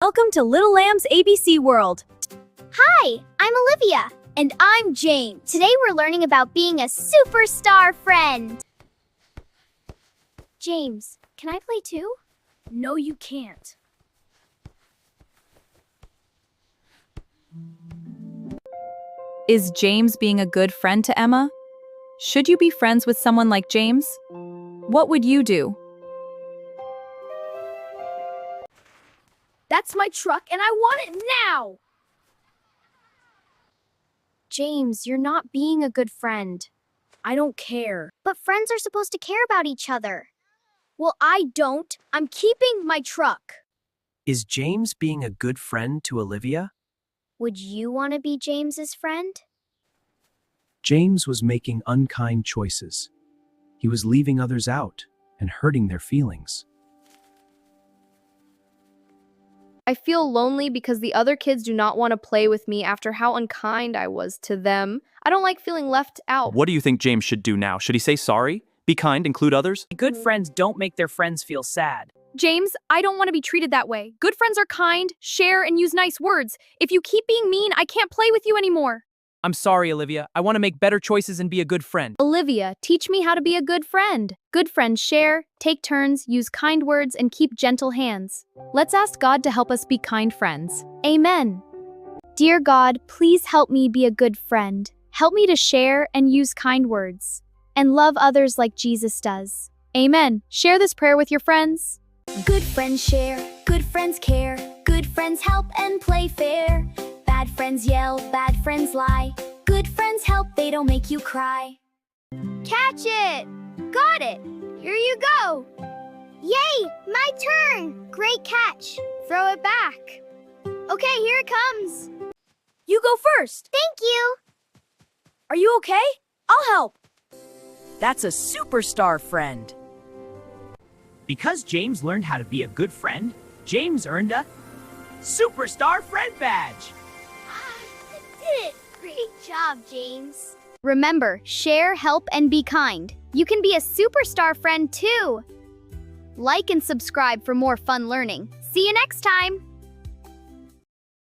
Welcome to Little Lamb's ABC World. Hi, I'm Olivia. And I'm James. Today we're learning about being a superstar friend. James, can I play too? No, you can't. Is James being a good friend to Emma? Should you be friends with someone like James? What would you do? That's my truck and I want it now! James, you're not being a good friend. I don't care. But friends are supposed to care about each other. Well, I don't. I'm keeping my truck. Is James being a good friend to Olivia? Would you want to be James's friend? James was making unkind choices. He was leaving others out and hurting their feelings. I feel lonely because the other kids do not want to play with me after how unkind I was to them. I don't like feeling left out. What do you think James should do now? Should he say sorry? Be kind, include others? Good friends don't make their friends feel sad. James, I don't want to be treated that way. Good friends are kind, share, and use nice words. If you keep being mean, I can't play with you anymore. I'm sorry, Olivia. I want to make better choices and be a good friend. Olivia, teach me how to be a good friend. Good friends share, take turns, use kind words, and keep gentle hands. Let's ask God to help us be kind friends. Amen. Dear God, please help me be a good friend. Help me to share and use kind words, and love others like Jesus does. Amen. Share this prayer with your friends. Good friends share, good friends care, good friends help and play fair. Bad friends yell, bad friends lie. Good friends help, they don't make you cry. Catch it! Got it! Here you go! Yay! My turn! Great catch! Throw it back. Okay, here it comes. You go first. Thank you! Are you okay? I'll help. That's a superstar friend. Because James learned how to be a good friend, James earned a superstar friend badge. I did it! Great job, James. Remember, share, help, and be kind. You can be a superstar friend too. Like and subscribe for more fun learning. See you next time!